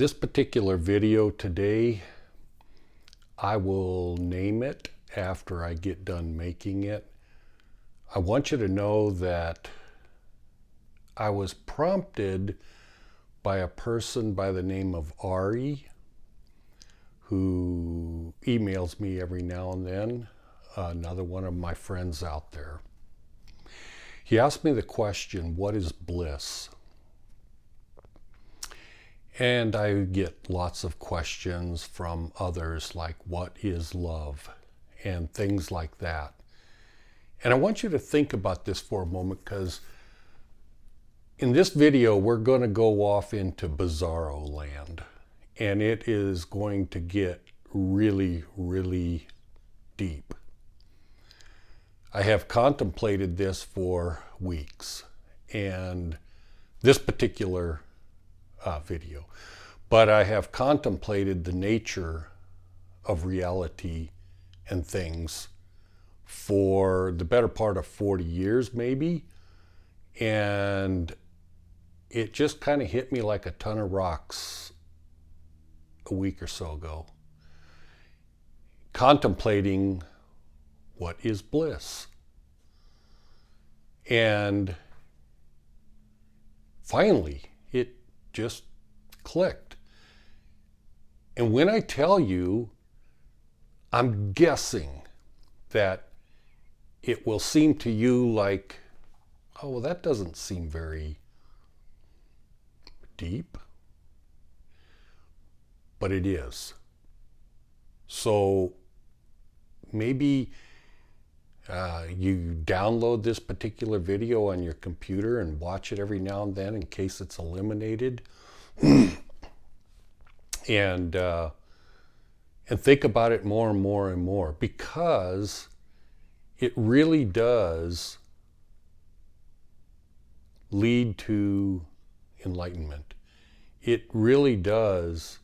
This particular video today, I will name it after I get done making it. I want you to know that I was prompted by a person by the name of Ari, who emails me every now and then, another one of my friends out there. He asked me the question, what is bliss? And I get lots of questions from others like, what is love? And things like that. And I want you to think about this for a moment, because in this video, we're going to go off into bizarro land. And it is going to get really, really deep. I have contemplated this for weeks, and this particular video, but I have contemplated the nature of reality and things for the better part of 40 years maybe, and it just kind of hit me like a ton of rocks a week or so ago, contemplating what is bliss. And finally, it just clicked. And when I tell you, I'm guessing that it will seem to you like, oh, well, that doesn't seem very deep. But it is. So maybe you download this particular video on your computer and watch it every now and then in case it's eliminated. And think about it more and more and more, because it really does lead to enlightenment. It really does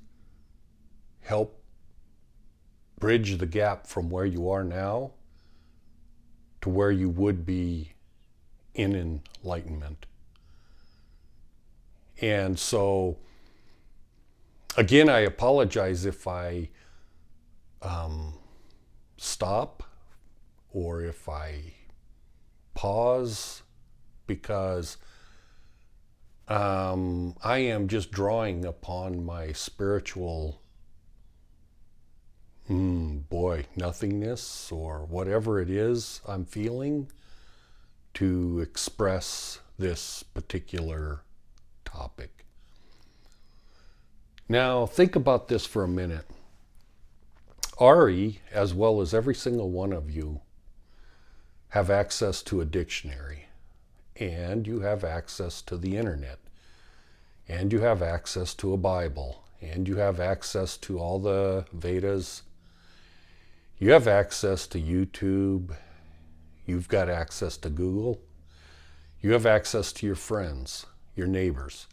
help bridge the gap from where you are now to where you would be in enlightenment. And so, again, I apologize if I stop or if I pause, because I am just drawing upon my spiritual nothingness, or whatever it is I'm feeling, to express this particular topic. Now, think about this for a minute. Ari, as well as every single one of you, have access to a dictionary, and you have access to the internet, and you have access to a Bible, and you have access to all the Vedas. You have access to YouTube. You've got access to Google. You have access to your friends, your neighbors.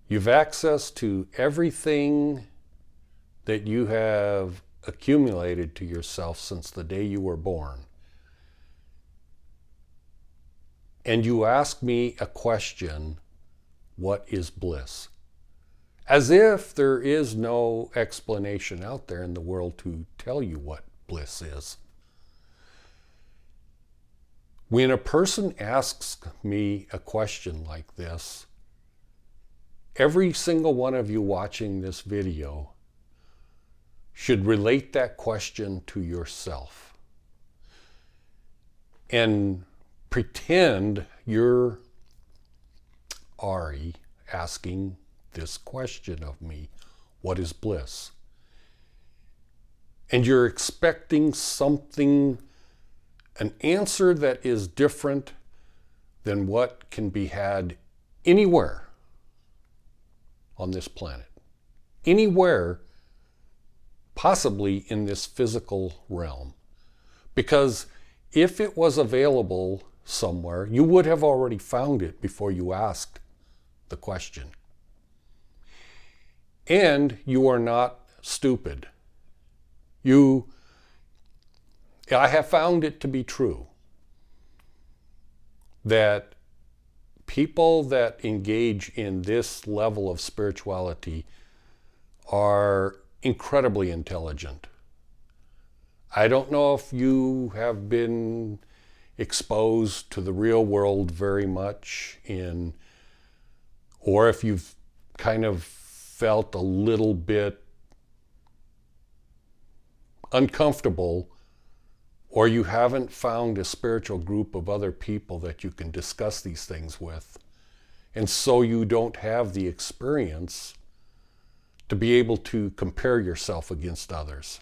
You've access to everything that you have accumulated to yourself since the day you were born. And you ask me a question, what is bliss? As if there is no explanation out there in the world to tell you what bliss is. When a person asks me a question like this, every single one of you watching this video should relate that question to yourself and pretend you're Ari asking this question of me, what is bliss? And you're expecting something, an answer that is different than what can be had anywhere on this planet. Anywhere, possibly in this physical realm. Because if it was available somewhere, you would have already found it before you asked the question. And you are not stupid. I have found it to be true that people that engage in this level of spirituality are incredibly intelligent. I don't know if you have been exposed to the real world very much or if you've kind of felt a little bit uncomfortable, or you haven't found a spiritual group of other people that you can discuss these things with. And so you don't have the experience to be able to compare yourself against others.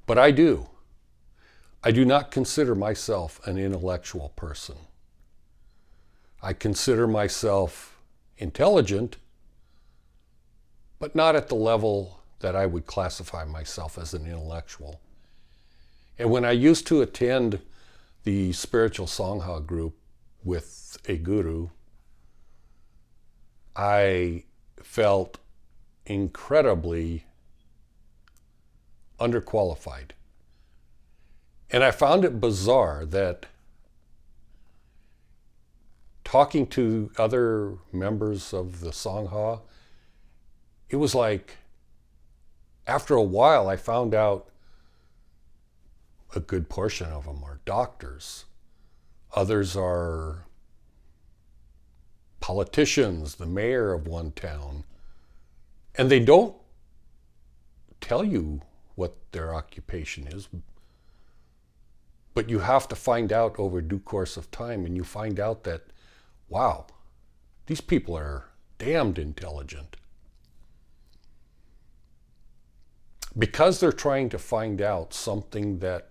But I do. I do not consider myself an intellectual person. I consider myself intelligent, but not at the level that I would classify myself as an intellectual. And when I used to attend the spiritual Sangha group with a guru, I felt incredibly underqualified. And I found it bizarre that talking to other members of the Sangha, it was like, after a while, I found out a good portion of them are doctors. Others are politicians, the mayor of one town. And they don't tell you what their occupation is, but you have to find out over due course of time, and you find out that, wow, these people are damned intelligent. Because they're trying to find out something that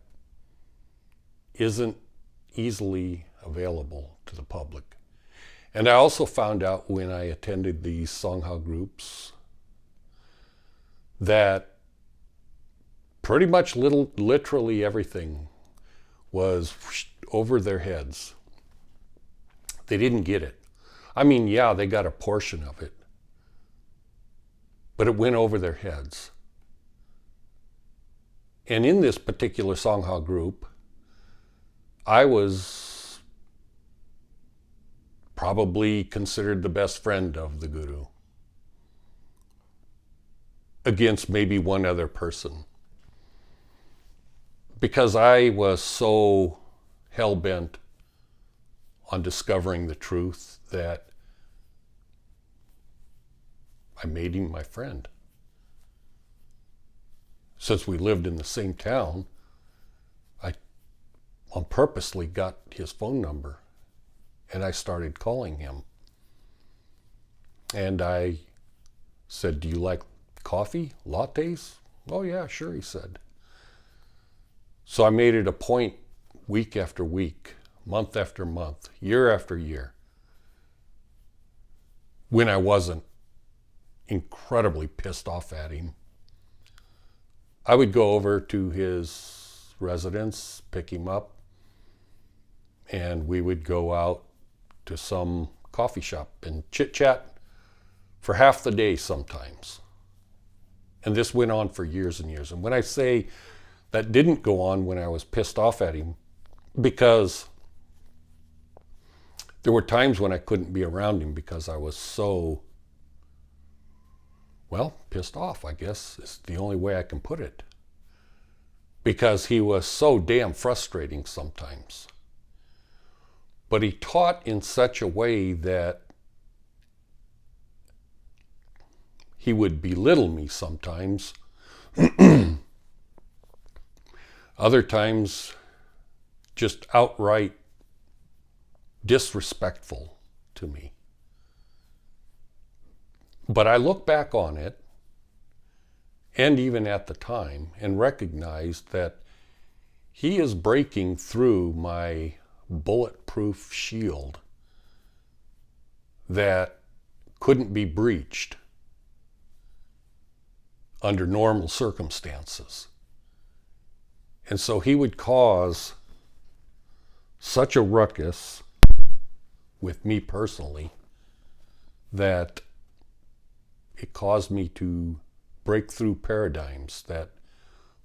isn't easily available to the public. And I also found out when I attended these Sangha groups that pretty much literally everything was over their heads. They didn't get it. I mean, yeah, they got a portion of it, but it went over their heads. And in this particular Sangha group, I was probably considered the best friend of the guru, against maybe one other person. Because I was so hell-bent on discovering the truth that I made him my friend. Since we lived in the same town, I purposely got his phone number and I started calling him. And I said, "Do you like coffee, lattes?" "Oh yeah, sure," he said. So I made it a point week after week, month after month, year after year, when I wasn't incredibly pissed off at him, I would go over to his residence, pick him up, and we would go out to some coffee shop and chit-chat for half the day sometimes. And this went on for years and years. And when I say that didn't go on when I was pissed off at him, because there were times when I couldn't be around him because I was so, well, pissed off, I guess is the only way I can put it. Because he was so damn frustrating sometimes. But he taught in such a way that he would belittle me sometimes. Other times, just outright disrespectful to me. But I look back on it, and even at the time, and recognized that he is breaking through my bulletproof shield that couldn't be breached under normal circumstances. And so he would cause such a ruckus with me personally that it caused me to break through paradigms that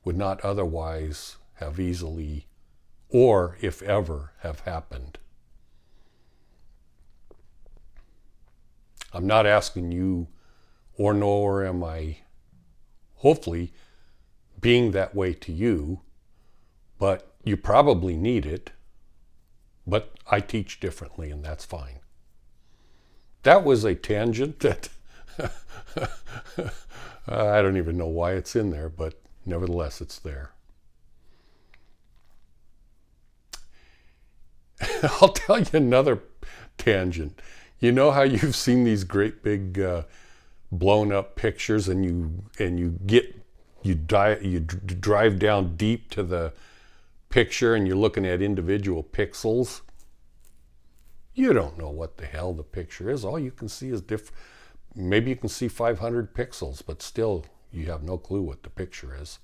would not otherwise have easily, or if ever, have happened. I'm not asking you or nor am I, hopefully, being that way to you, but you probably need it. But I teach differently, and that's fine. That was a tangent that I don't even know why it's in there, but nevertheless, it's there. I'll tell you another tangent. You know how you've seen these great big blown up pictures, and you drive down deep to the picture, and you're looking at individual pixels. You don't know what the hell the picture is. All you can see is different. Maybe you can see 500 pixels, but still you have no clue what the picture is.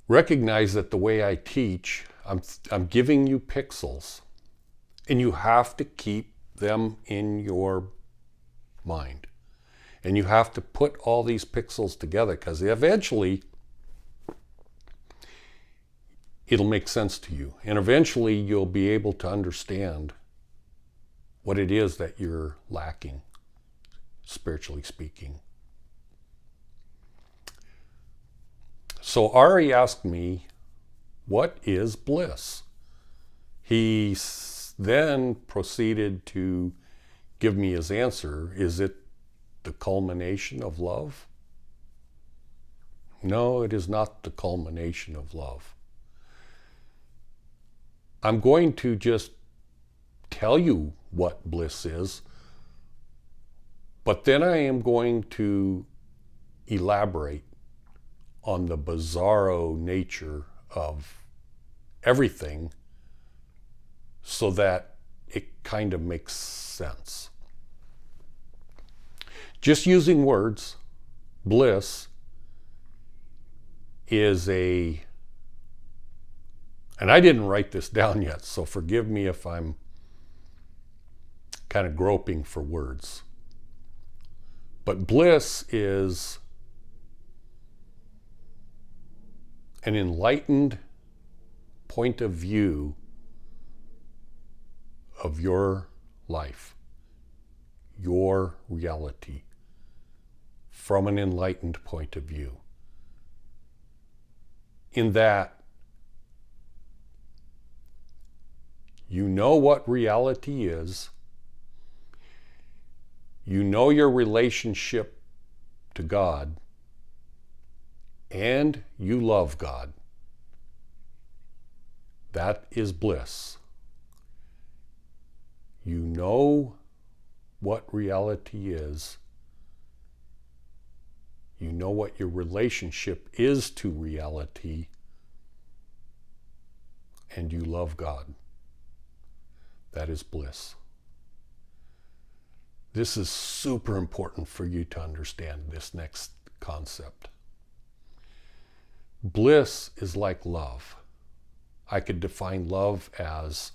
Recognize that the way I teach, I'm giving you pixels, and you have to keep them in your mind. And you have to put all these pixels together, because eventually it'll make sense to you. And eventually you'll be able to understand what it is that you're lacking, spiritually speaking. So Ari asked me, what is bliss? He then proceeded to give me his answer. Is it the culmination of love? No, it is not the culmination of love. I'm going to just tell you what bliss is, but then I am going to elaborate on the bizarro nature of everything so that it kind of makes sense. Just using words, bliss is and I didn't write this down yet, so forgive me if I'm kind of groping for words. But bliss is an enlightened point of view of your life, your reality, from an enlightened point of view. In that, you know what reality is, you know your relationship to God, and you love God. That is bliss. You know what reality is. You know what your relationship is to reality, and you love God. That is bliss. This is super important for you to understand this next concept. Bliss is like love. I could define love as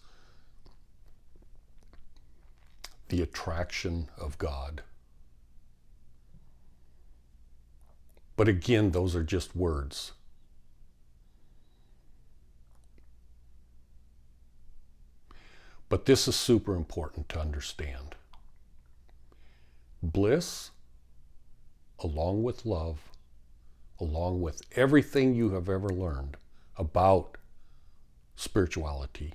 the attraction of God. But again, those are just words. But this is super important to understand. Bliss, along with love, along with everything you have ever learned about spirituality,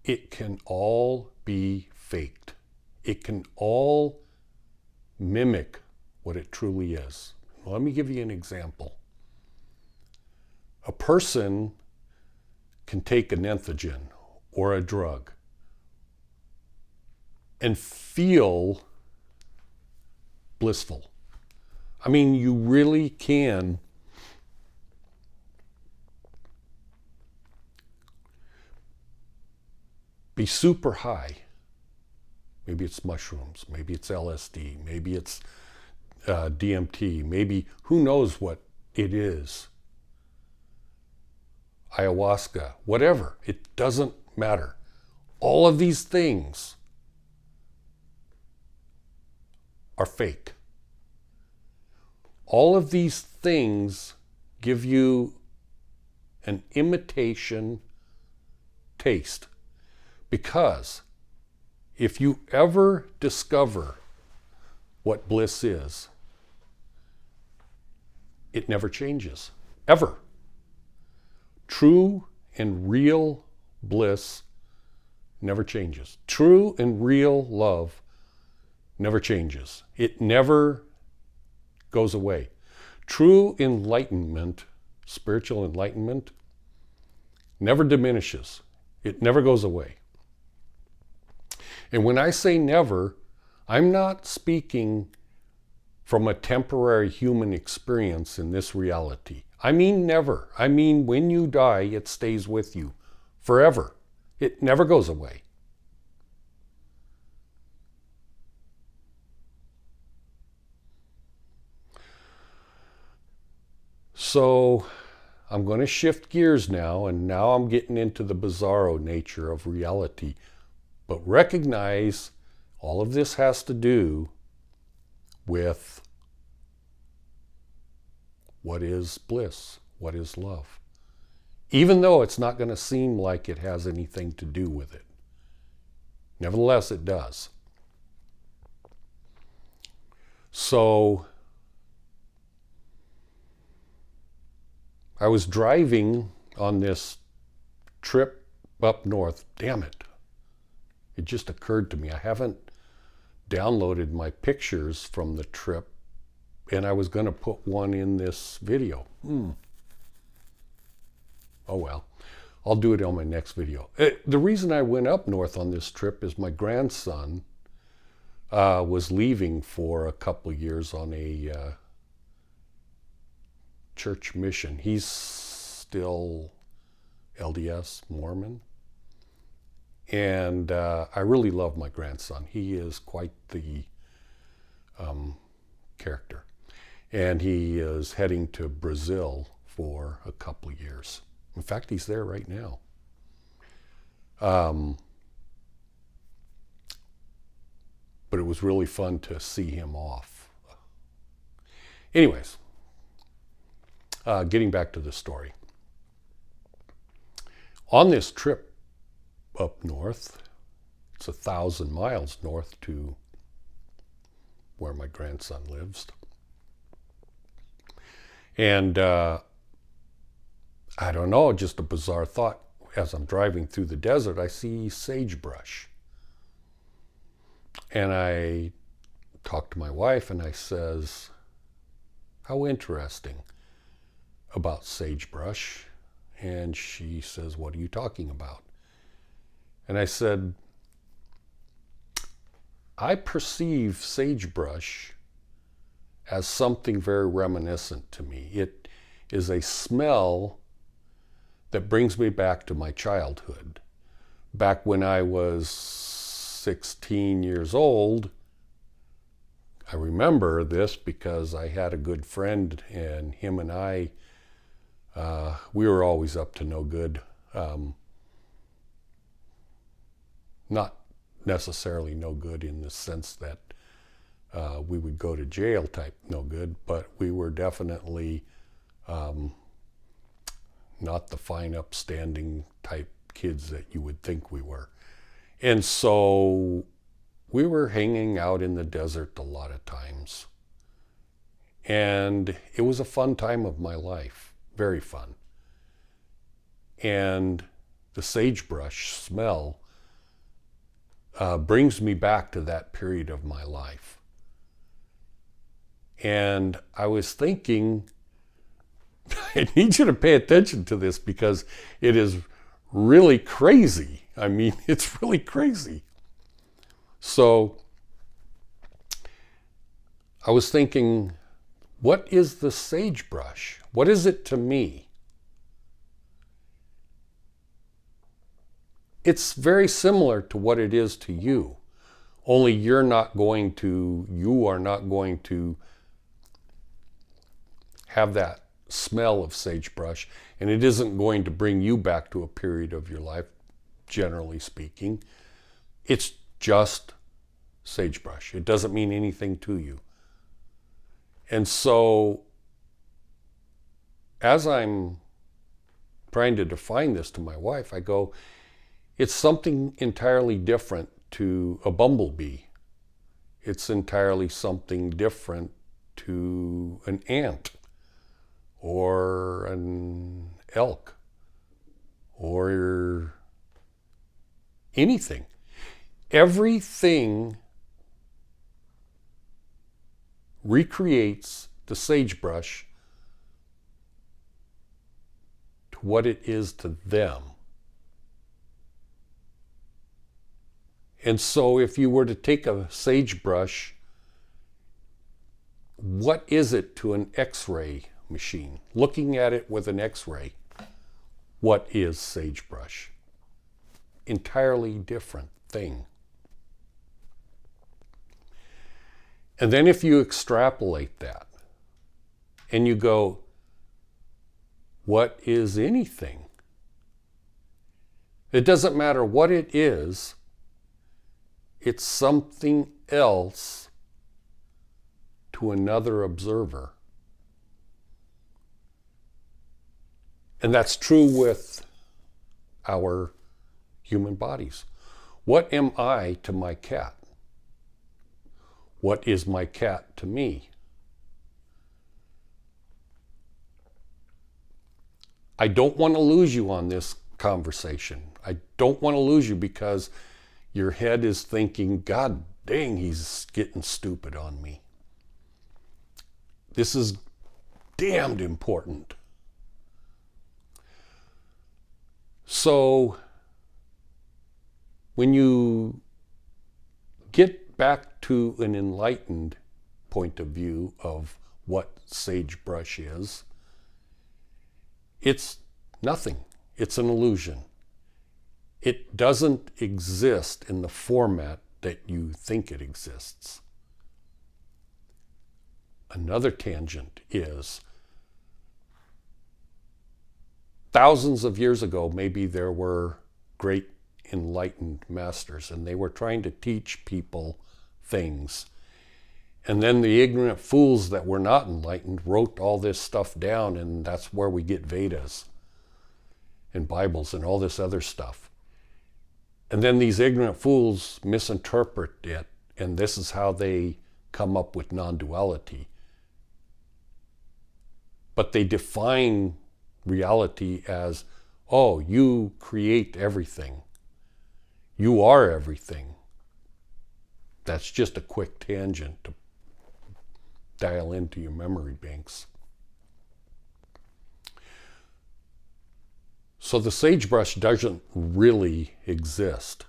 it can all be faked. It can all mimic what it truly is. Let me give you an example. A person can take an entheogen or a drug and feel blissful. I mean, you really can be super high. Maybe it's mushrooms, maybe it's LSD, maybe it's DMT, maybe who knows what it is. Ayahuasca, whatever, it doesn't matter. All of these things are fake. All of these things give you an imitation taste, because If you ever discover what bliss is, it never changes, ever. True and real bliss never changes. True and real love never changes. It never goes away. True enlightenment, spiritual enlightenment, never diminishes. It never goes away. And when I say never, I'm not speaking from a temporary human experience in this reality. I mean never. I mean when you die, it stays with you forever. It never goes away. So I'm going to shift gears now, and now I'm getting into the bizarro nature of reality. But recognize all of this has to do with what is bliss, what is love. Even though it's not going to seem like it has anything to do with it. Nevertheless, it does. So, I was driving on this trip up north. Damn it. It just occurred to me. I haven't downloaded my pictures from the trip, and I was going to put one in this video. Oh well, I'll do it on my next video. The reason I went up north on this trip is my grandson was leaving for a couple of years on a church mission. He's still LDS Mormon. And I really love my grandson. He is quite the character. And he is heading to Brazil for a couple of years. In fact, he's there right now. But it was really fun to see him off. Anyways, getting back to the story. On this trip up north, it's 1,000 miles north to where my grandson lives. And I don't know, just a bizarre thought. As I'm driving through the desert, I see sagebrush. And I talk to my wife and I says, how interesting about sagebrush. And she says, what are you talking about? And I said, I perceive sagebrush as something very reminiscent to me. It is a smell that brings me back to my childhood. Back when I was 16 years old, I remember this because I had a good friend, and him and I, we were always up to no good. Not necessarily no good in the sense that we would go to jail type no good, but we were definitely not the fine, upstanding type kids that you would think we were. And so we were hanging out in the desert a lot of times. And it was a fun time of my life, very fun. And the sagebrush smell brings me back to that period of my life. And I was thinking, I need you to pay attention to this because it is really crazy. I mean, it's really crazy. So I was thinking, what is the sagebrush? What is it to me? It's very similar to what it is to you, only you are not going to have that smell of sagebrush, and it isn't going to bring you back to a period of your life, generally speaking. It's just sagebrush. It doesn't mean anything to you. And so, as I'm trying to define this to my wife, I go, it's something entirely different to a bumblebee. It's entirely something different to an ant or an elk or anything. Everything recreates the sagebrush to what it is to them. And so if you were to take a sagebrush, what is it to an X-ray machine? Looking at it with an X-ray, what is sagebrush? Entirely different thing. And then if you extrapolate that and you go, what is anything? It doesn't matter what it is, it's something else to another observer. And that's true with our human bodies. What am I to my cat? What is my cat to me? I don't want to lose you on this conversation. I don't want to lose you because your head is thinking, God dang, he's getting stupid on me. This is damned important. So, when you get back to an enlightened point of view of what sagebrush is, it's nothing. It's an illusion. It doesn't exist in the format that you think it exists. Another tangent is, thousands of years ago, maybe there were great enlightened masters, and they were trying to teach people things. And then the ignorant fools that were not enlightened wrote all this stuff down, and that's where we get Vedas and Bibles and all this other stuff. And then these ignorant fools misinterpret it, and this is how they come up with non-duality. But they define reality as, oh, you create everything. You are everything. That's just a quick tangent to dial into your memory banks. So the sagebrush doesn't really exist.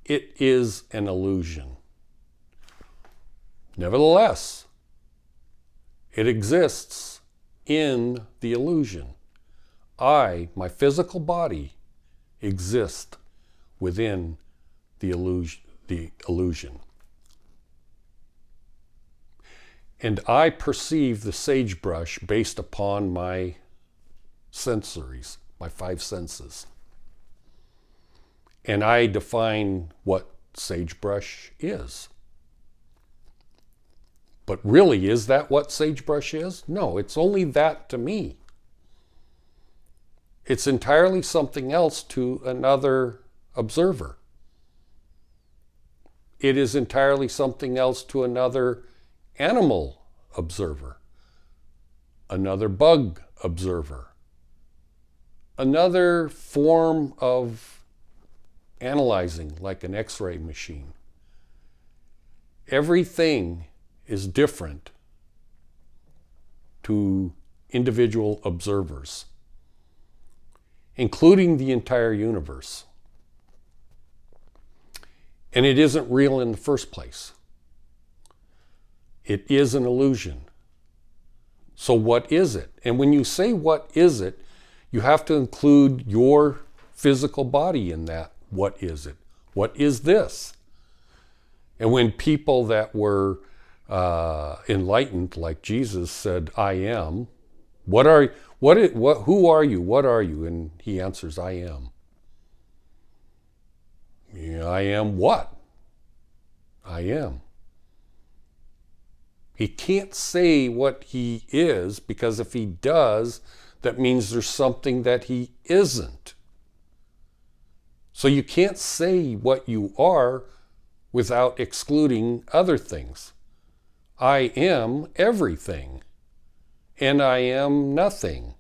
It is an illusion. Nevertheless, it exists in the illusion. I, my physical body, exist within the illusion. And I perceive the sagebrush based upon my sensories, my five senses. And I define what sagebrush is. But really, is that what sagebrush is? No, it's only that to me. It's entirely something else to another observer. It is entirely something else to another animal observer, another bug observer, another form of analyzing like an X-ray machine. Everything is different to individual observers, including the entire universe. And it isn't real in the first place. It is an illusion. So what is it? And when you say what is it, you have to include your physical body in that. What is it? What is this? And when people that were enlightened, like Jesus, said, I am, who are you? What are you? And he answers, I am. Yeah, I am what? I am. He can't say what he is, because if he does, that means there's something that he isn't. So you can't say what you are without excluding other things. I am everything, and I am nothing,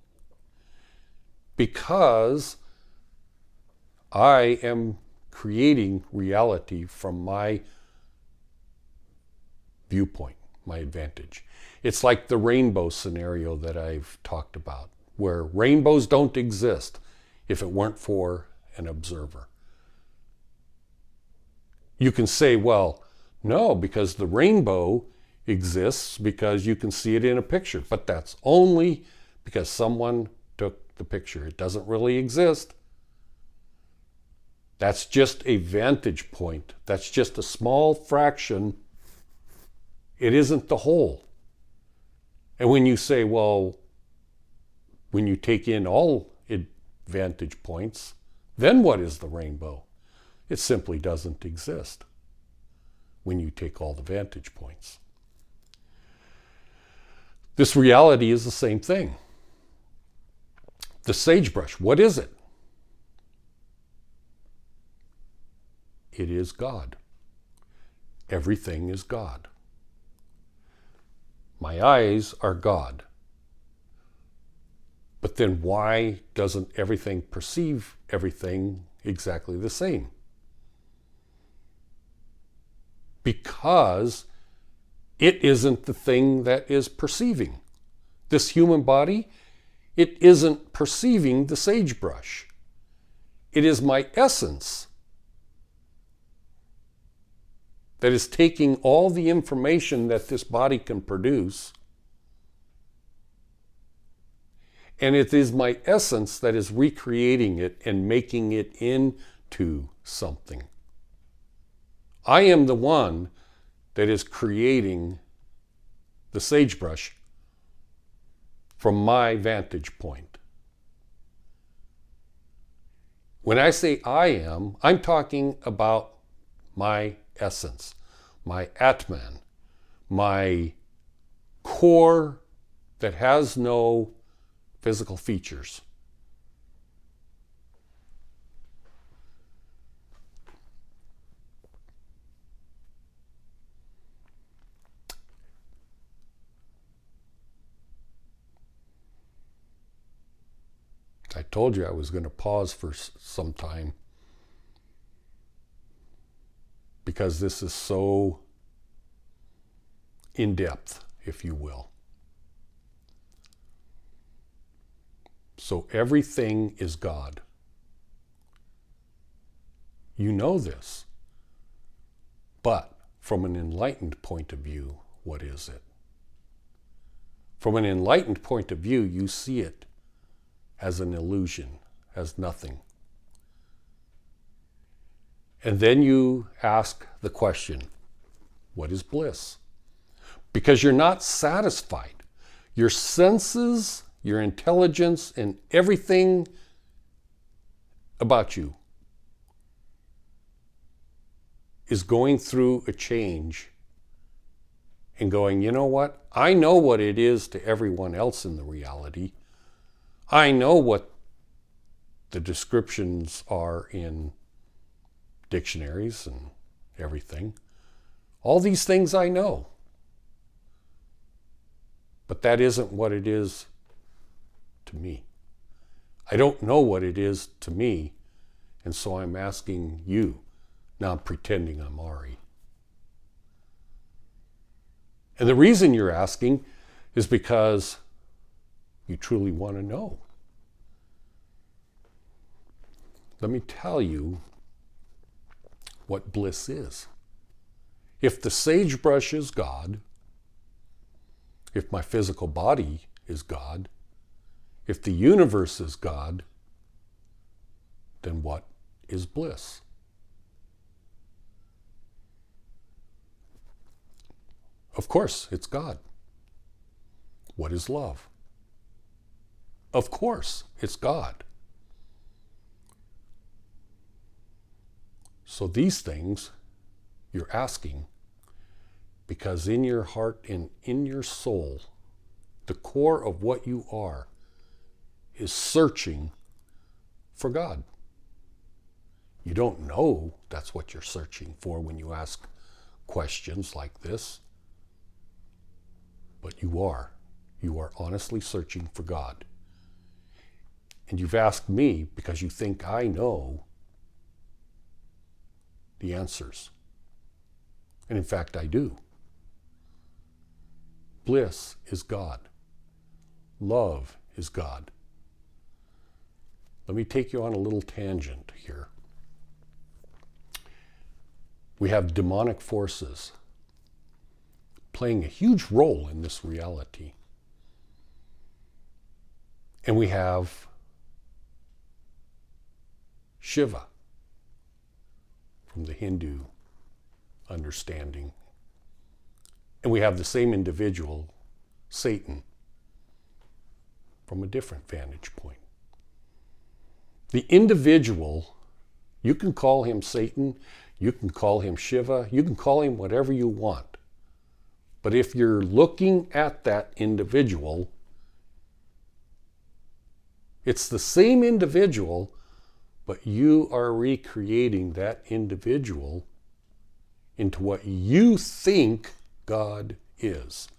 because I am creating reality from my viewpoint, my advantage. It's like the rainbow scenario that I've talked about, where rainbows don't exist if it weren't for an observer. You can say, well, no, because the rainbow exists because you can see it in a picture, but that's only because someone took the picture. It doesn't really exist. That's just a vantage point. That's just a small fraction. It isn't the whole. And when you say, well, when you take in all vantage points, then what is the rainbow? It simply doesn't exist when you take all the vantage points. This reality is the same thing. The sagebrush, what is it? It is God. Everything is God. My eyes are God. But then why doesn't everything perceive everything exactly the same? Because it isn't the thing that is perceiving. This human body, it isn't perceiving the sagebrush. It is my essence that is taking all the information that this body can produce, and it is my essence that is recreating it and making it into something. I am the one that is creating the sagebrush from my vantage point. When I say I am, I'm talking about my essence, my Atman, my core that has no physical features. I told you I was going to pause for some time because this is so in depth, if you will. So everything is God. You know this. But from an enlightened point of view, what is it? From an enlightened point of view, you see it as an illusion, as nothing. And then you ask the question, what is bliss? Because you're not satisfied. Your senses, your intelligence, and everything about you is going through a change and going, you know what? I know what it is to everyone else in the reality. I know what the descriptions are in dictionaries and everything. All these things I know. But that isn't what it is to me. I don't know what it is to me, and so I'm asking you. Now I'm pretending I'm Ari. And the reason you're asking is because you truly want to know. Let me tell you what bliss is. If the sagebrush is God, if my physical body is God, if the universe is God, then what is bliss? Of course, it's God. What is love? Of course, it's God. So these things you're asking because in your heart and in your soul, the core of what you are is searching for God. You don't know that's what you're searching for when you ask questions like this. But you are. You are honestly searching for God. And you've asked me because you think I know the answers. And in fact, I do. Bliss is God. Love is God. Let me take you on a little tangent here. We have demonic forces playing a huge role in this reality. And we have Shiva from the Hindu understanding. And we have the same individual, Satan, from a different vantage point. The individual, you can call him Satan, you can call him Shiva, you can call him whatever you want. But if you're looking at that individual, it's the same individual, but you are recreating that individual into what you think God is,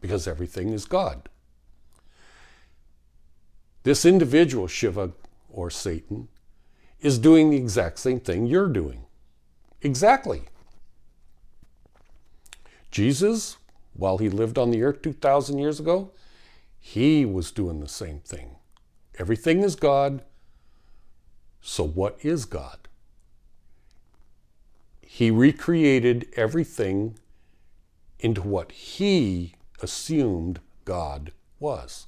because everything is God. This individual, Shiva or Satan, is doing the exact same thing you're doing. Exactly. Jesus, while he lived on the earth 2,000 years ago, he was doing the same thing. Everything is God. So what is God? He recreated everything into what he assumed God was.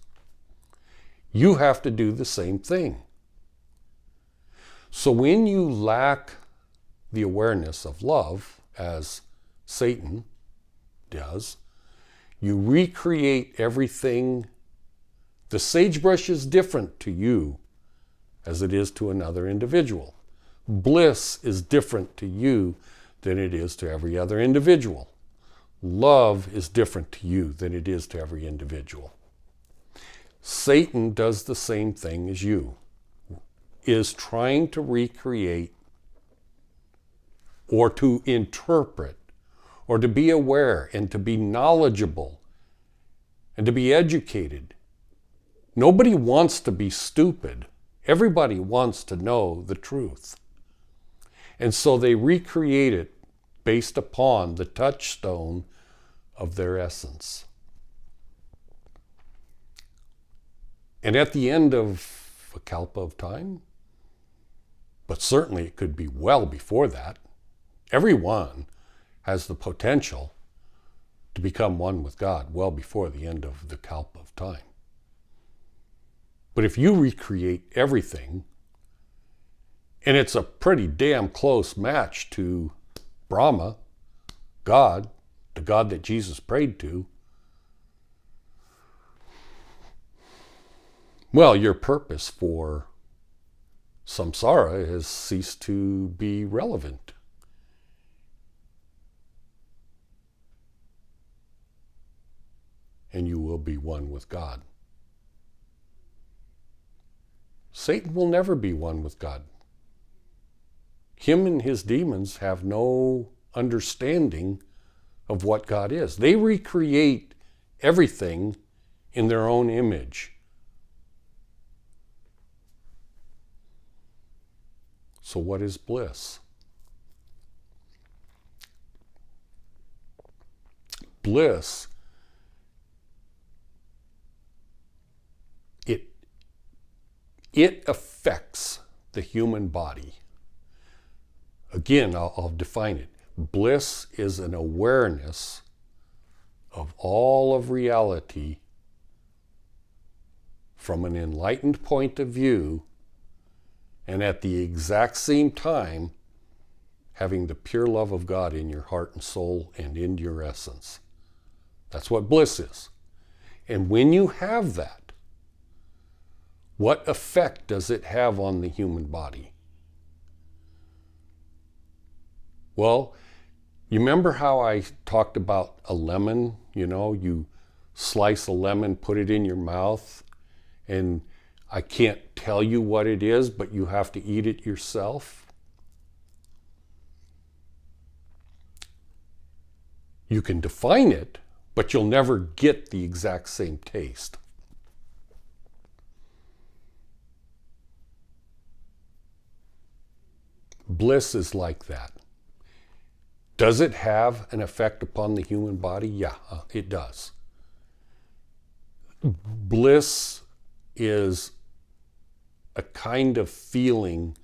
You have to do the same thing. So when you lack the awareness of love, as Satan does, you recreate everything. The sagebrush is different to you as it is to another individual. Bliss is different to you than it is to every other individual. Love is different to you than it is to every individual. Satan does the same thing as you, is trying to recreate or to interpret or to be aware and to be knowledgeable and to be educated. Nobody wants to be stupid. Everybody wants to know the truth. And so they recreate it based upon the touchstone of their essence. And at the end of a kalpa of time, but certainly it could be well before that, everyone has the potential to become one with God well before the end of the kalpa of time. But if you recreate everything, and it's a pretty damn close match to Brahma, God, the God that Jesus prayed to, well, your purpose for samsara has ceased to be relevant. And you will be one with God. Satan will never be one with God. Him and his demons have no understanding of what God is. They recreate everything in their own image. So what is bliss? Bliss, it affects the human body. Again, I'll define it. Bliss is an awareness of all of reality from an enlightened point of view, and at the exact same time, having the pure love of God in your heart and soul and in your essence. That's what bliss is. And when you have that, what effect does it have on the human body? Well, you remember how I talked about a lemon? You know, you slice a lemon, put it in your mouth, and I can't tell you what it is, but you have to eat it yourself. You can define it, but you'll never get the exact same taste. Bliss is like that. Does it have an effect upon the human body? Yeah, it does. Bliss is a kind of feeling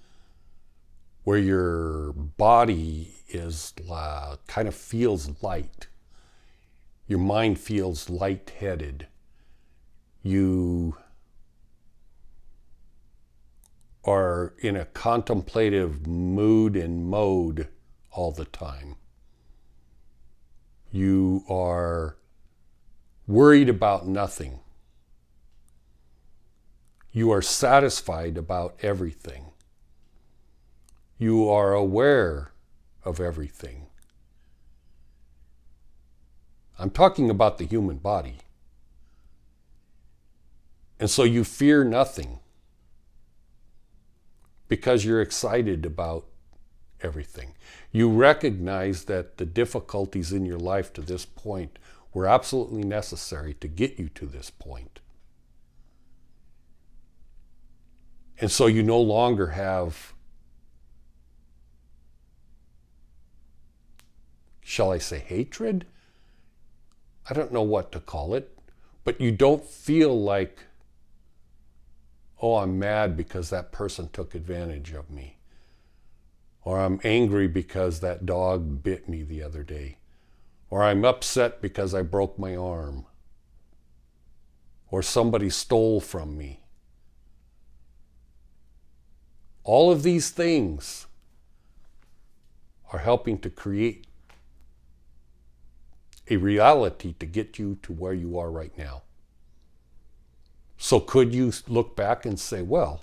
where your body is kind of feels light. Your mind feels lightheaded. You are in a contemplative mood and mode all the time. You are worried about nothing. You are satisfied about everything. You are aware of everything. I'm talking about the human body. And so you fear nothing because you're excited about everything. You recognize that the difficulties in your life to this point were absolutely necessary to get you to this point. And so you no longer have, shall I say, hatred? I don't know what to call it, but you don't feel like, oh, I'm mad because that person took advantage of me. Or I'm angry because that dog bit me the other day. Or I'm upset because I broke my arm. Or somebody stole from me. All of these things are helping to create a reality to get you to where you are right now. So could you look back and say, well,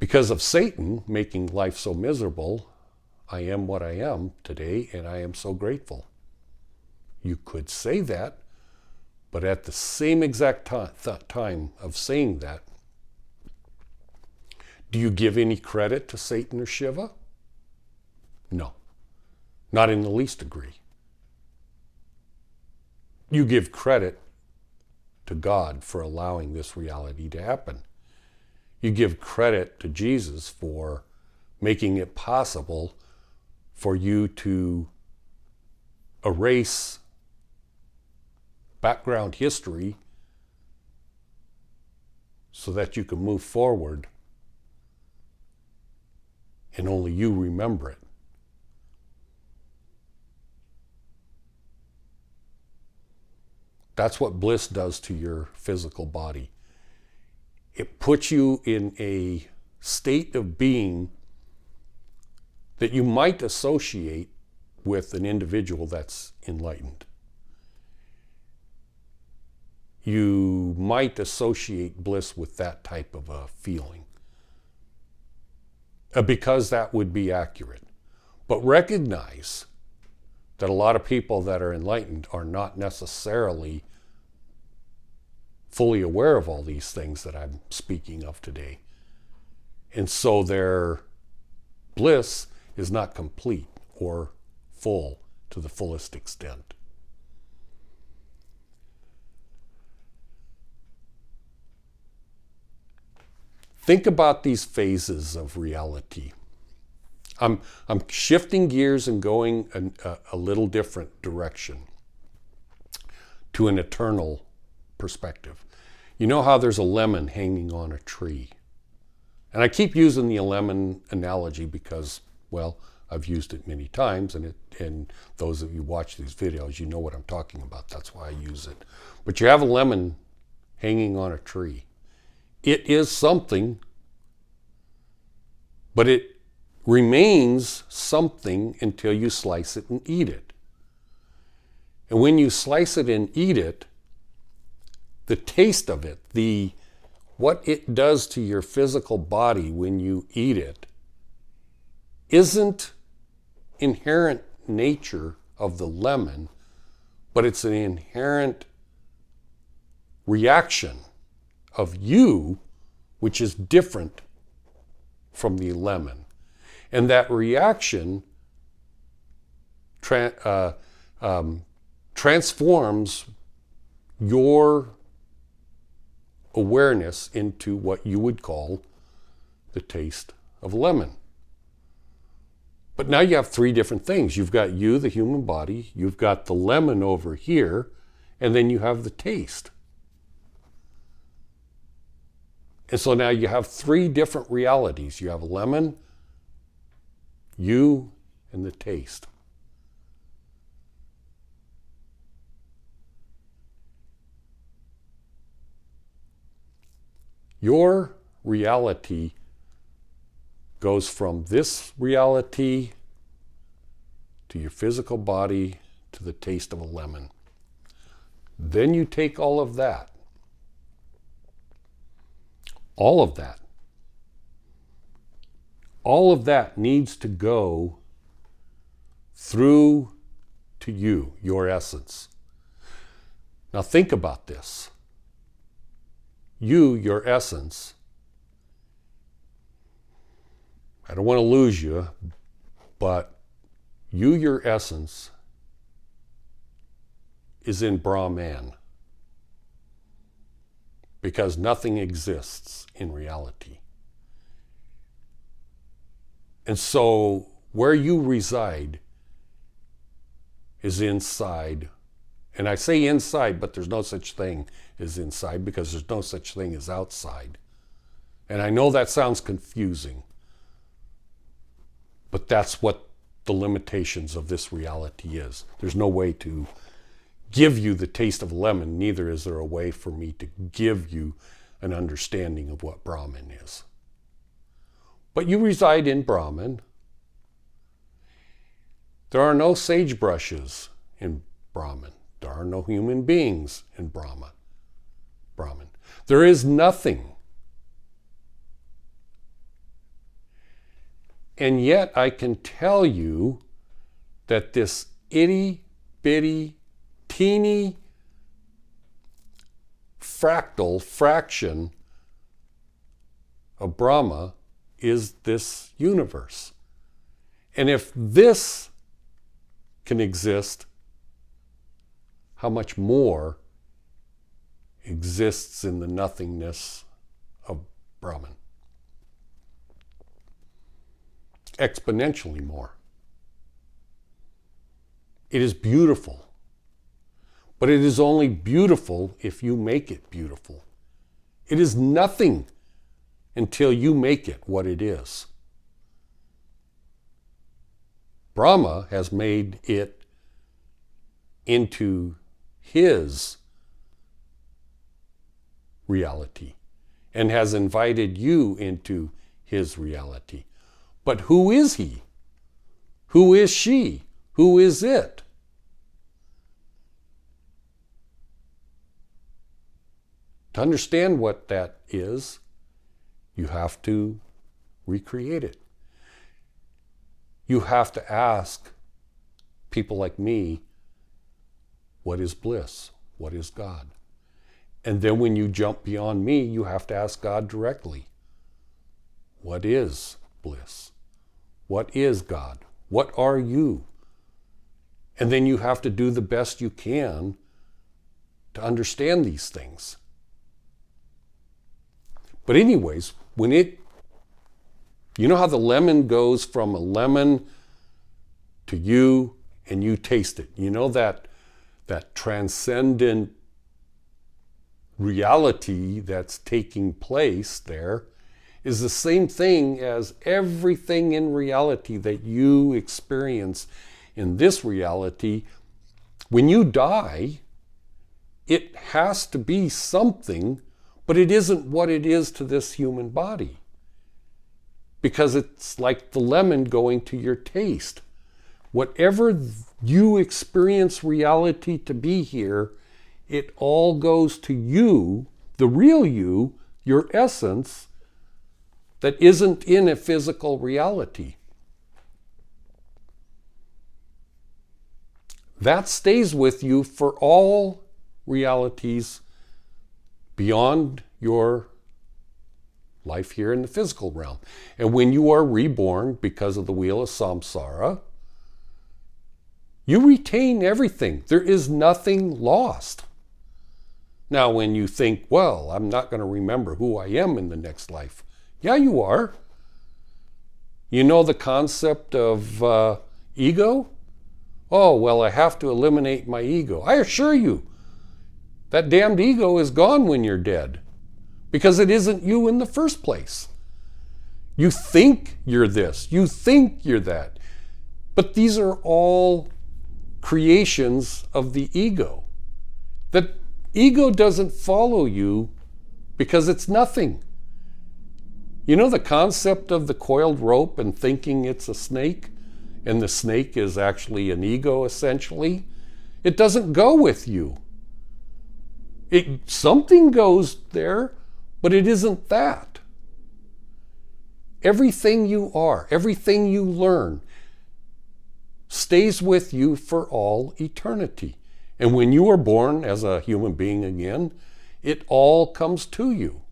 because of Satan making life so miserable, I am what I am today, and I am so grateful. You could say that, but at the same exact time of saying that, do you give any credit to Satan or Shiva? No, not in the least degree. You give credit to God for allowing this reality to happen. You give credit to Jesus for making it possible for you to erase background history so that you can move forward and only you remember it. That's what bliss does to your physical body. It puts you in a state of being that you might associate with an individual that's enlightened. You might associate bliss with that type of a feeling, because that would be accurate. But recognize that a lot of people that are enlightened are not necessarily fully aware of all these things that I'm speaking of today. And so their bliss is not complete or full to the fullest extent. Think about these phases of reality. I'm shifting gears and going a little different direction to an eternal perspective. You know how there's a lemon hanging on a tree? And I keep using the lemon analogy because, well, I've used it many times, and those of you who watch these videos, you know what I'm talking about. That's why I use it. But you have a lemon hanging on a tree. It is something, but it remains something until you slice it and eat it. And when you slice it and eat it, the taste of it, what it does to your physical body when you eat it, isn't inherent nature of the lemon, but it's an inherent reaction of you, which is different from the lemon. And that reaction transforms your awareness into what you would call the taste of lemon. But now you have three different things. You've got you, the human body, you've got the lemon over here, and then you have the taste. And so now you have three different realities. You have lemon, you, and the taste. Your reality goes from this reality to your physical body to the taste of a lemon. Then you take all of that needs to go through to you, your essence. Now think about this. You, your essence, I don't want to lose you, but you, your essence, is in Brahman. Because nothing exists in reality. And so where you reside is inside. And I say inside, but there's no such thing as inside because there's no such thing as outside. And I know that sounds confusing, but that's what the limitations of this reality is. There's no way to give you the taste of lemon, neither is there a way for me to give you an understanding of what Brahman is. But you reside in Brahman. There are no sagebrushes in Brahman. There are no human beings in Brahman. There is nothing. And yet I can tell you that this itty-bitty, teeny fractal fraction of Brahma is this universe. And if this can exist, how much more exists in the nothingness of Brahman? Exponentially more. It is beautiful. But it is only beautiful if you make it beautiful. It is nothing until you make it what it is. Brahma has made it into his reality and has invited you into his reality. But who is he? Who is she? Who is it? To understand what that is, you have to recreate it. You have to ask people like me, what is bliss? What is God? And then when you jump beyond me, you have to ask God directly, what is bliss? What is God? What are you? And then you have to do the best you can to understand these things. But anyways, you know how the lemon goes from a lemon to you and you taste it. You know that transcendent reality that's taking place there is the same thing as everything in reality that you experience in this reality. When you die, it has to be something, but it isn't what it is to this human body. Because it's like the lemon going to your taste. Whatever you experience reality to be here, it all goes to you, the real you, your essence, that isn't in a physical reality. That stays with you for all realities beyond your life here in the physical realm. And when you are reborn because of the wheel of samsara, You retain everything. There is nothing lost. Now, when you think, well, I'm not going to remember who I am in the next life. Yeah, you are. You know the concept of ego? Oh, well, I have to eliminate my ego. I assure you, that damned ego is gone when you're dead, because it isn't you in the first place. You think you're this, you think you're that, but these are all creations of the ego. The ego doesn't follow you because it's nothing. You know the concept of the coiled rope and thinking it's a snake, and the snake is actually an ego essentially? It doesn't go with you. Something goes there, but it isn't that. Everything you are, everything you learn, stays with you for all eternity. And when you are born as a human being again, it all comes to you.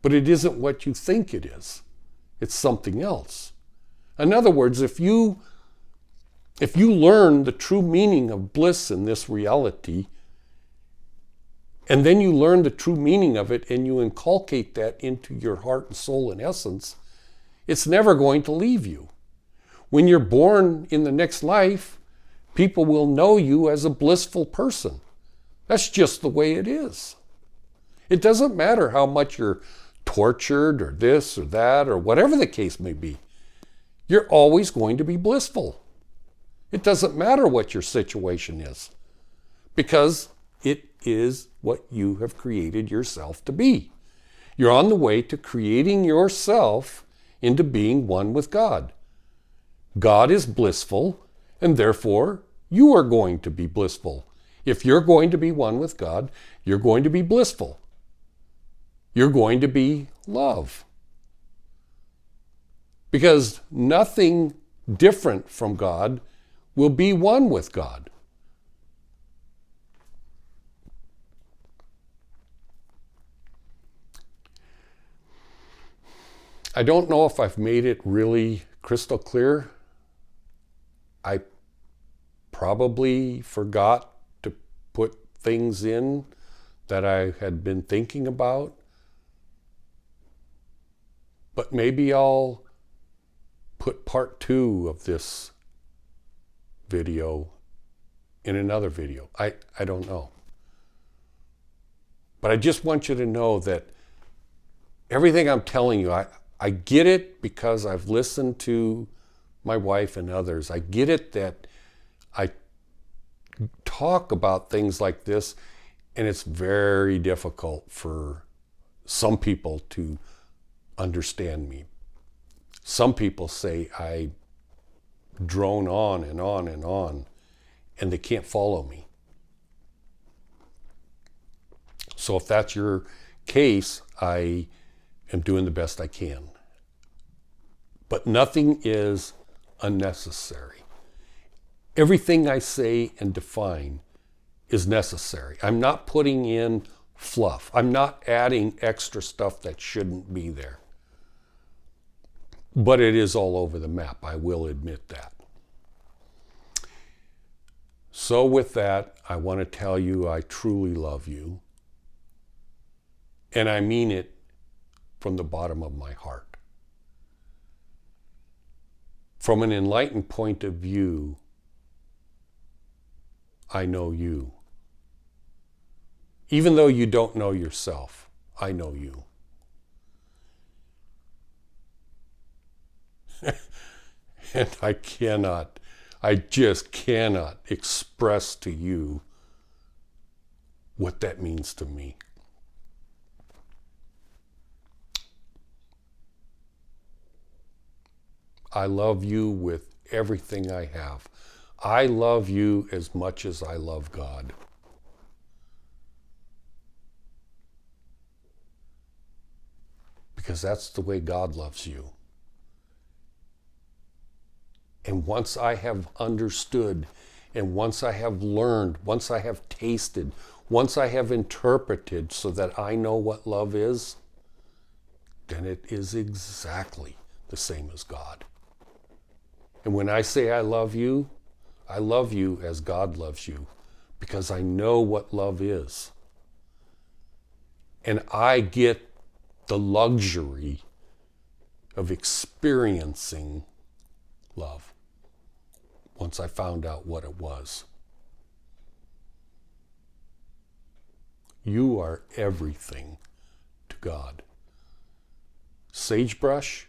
But it isn't what you think it is. It's something else. In other words, if you learn the true meaning of bliss in this reality, and then you learn the true meaning of it and you inculcate that into your heart and soul and essence, it's never going to leave you. When you're born in the next life, people will know you as a blissful person. That's just the way it is. It doesn't matter how much you're tortured or this or that or whatever the case may be. You're always going to be blissful. It doesn't matter what your situation is, because it is what you have created yourself to be. You're on the way to creating yourself into being one with God. God is blissful, and therefore you are going to be blissful. If you're going to be one with God, you're going to be blissful. You're going to be love. Because nothing different from God will be one with God. I don't know if I've made it really crystal clear. I probably forgot to put things in that I had been thinking about. But maybe I'll put part 2 of this video in another video. I don't know. But I just want you to know that everything I'm telling you, I get it because I've listened to my wife and others. I get it that I talk about things like this, and it's very difficult for some people to understand me. Some people say I drone on and on and on, and they can't follow me. So if that's your case, I am doing the best I can. But nothing is unnecessary. Everything I say and define is necessary. I'm not putting in fluff. I'm not adding extra stuff that shouldn't be there. But it is all over the map, I will admit that. So with that, I want to tell you I truly love you. And I mean it from the bottom of my heart. From an enlightened point of view, I know you. Even though you don't know yourself, I know you. And I just cannot express to you what that means to me. I love you with everything I have. I love you as much as I love God. Because that's the way God loves you. And once I have understood, and once I have learned, once I have tasted, once I have interpreted so that I know what love is, then it is exactly the same as God. And when I say I love you as God loves you, because I know what love is. And I get the luxury of experiencing love once I found out what it was. You are everything to God. Sagebrush,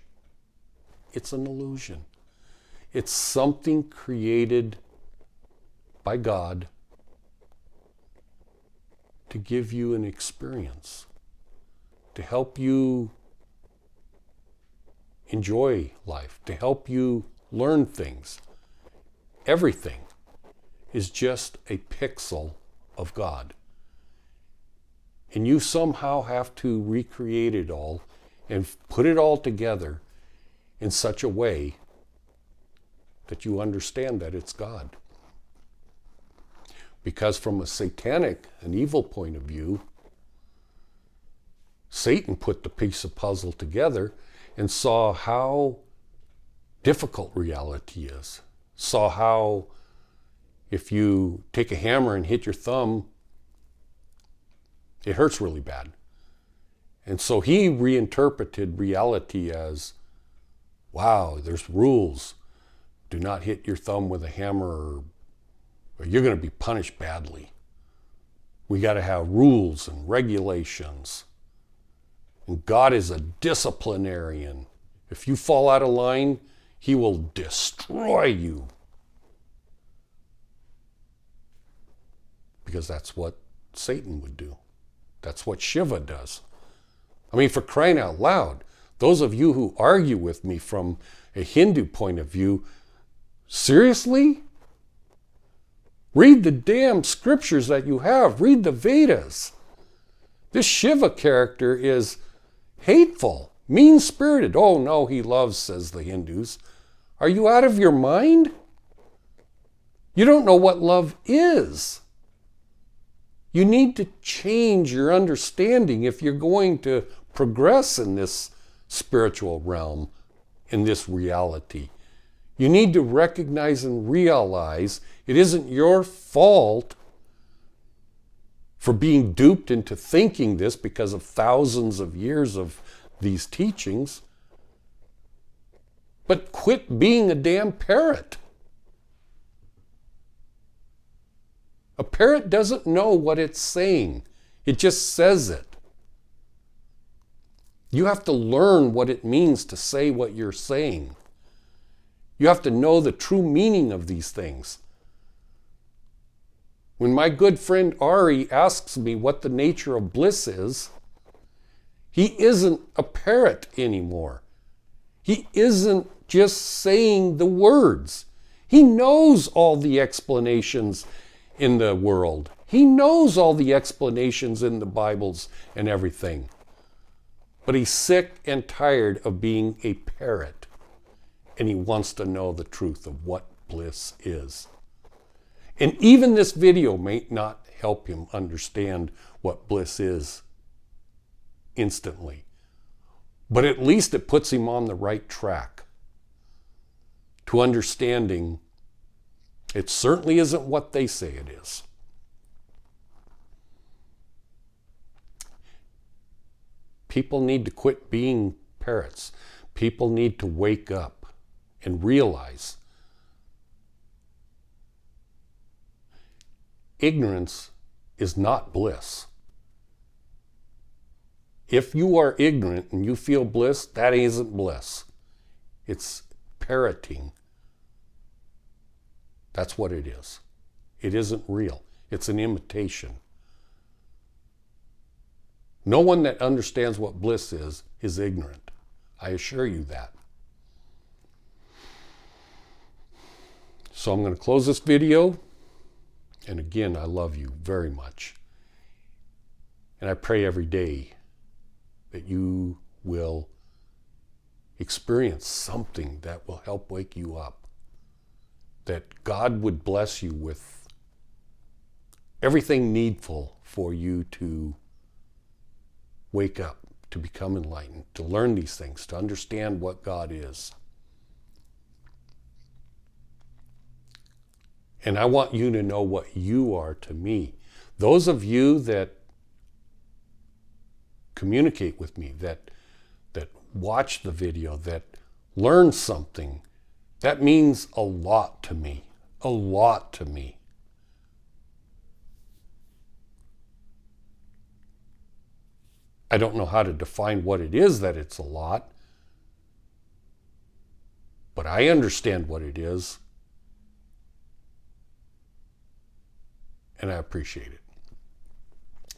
it's an illusion. It's something created by God to give you an experience, to help you enjoy life, to help you learn things. Everything is just a pixel of God. And you somehow have to recreate it all and put it all together in such a way that you understand that it's God. Because from a satanic, an evil point of view, Satan put the piece of puzzle together and saw how difficult reality is. Saw how if you take a hammer and hit your thumb, it hurts really bad. And so he reinterpreted reality as, wow, there's rules. Do not hit your thumb with a hammer or you're going to be punished badly. We got to have rules and regulations. And God is a disciplinarian. If you fall out of line, he will destroy you. Because that's what Satan would do. That's what Shiva does. I mean, for crying out loud, those of you who argue with me from a Hindu point of view, seriously? Read the damn scriptures that you have. Read the Vedas. This Shiva character is hateful, mean-spirited. Oh, no, he loves, says the Hindus. Are you out of your mind? You don't know what love is. You need to change your understanding if you're going to progress in this spiritual realm, in this reality. You need to recognize and realize it isn't your fault for being duped into thinking this because of thousands of years of these teachings. But quit being a damn parrot. A parrot doesn't know what it's saying. It just says it. You have to learn what it means to say what you're saying. You have to know the true meaning of these things. When my good friend Ari asks me what the nature of bliss is, he isn't a parrot anymore. He isn't just saying the words. He knows all the explanations in the world. He knows all the explanations in the Bibles and everything. But he's sick and tired of being a parrot. And he wants to know the truth of what bliss is. And even this video may not help him understand what bliss is instantly. But at least it puts him on the right track to understanding it certainly isn't what they say it is. People need to quit being parrots. People need to wake up and realize ignorance is not bliss. If you are ignorant and you feel bliss, that isn't bliss. It's parroting. That's what it is. It isn't real. It's an imitation. No one that understands what bliss is ignorant. I assure you that. So I'm going to close this video. And again, I love you very much. And I pray every day that you will experience something that will help wake you up. That God would bless you with everything needful for you to wake up, to become enlightened, to learn these things, to understand what God is. And I want you to know what you are to me. Those of you that communicate with me, that watch the video, that learn something, that means a lot to me. A lot to me. I don't know how to define what it is that it's a lot, but I understand what it is, and I appreciate it.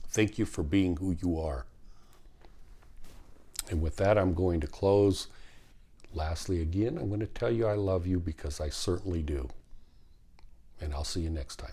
Thank you for being who you are. And with that, I'm going to close. Lastly, again, I'm going to tell you I love you because I certainly do. And I'll see you next time.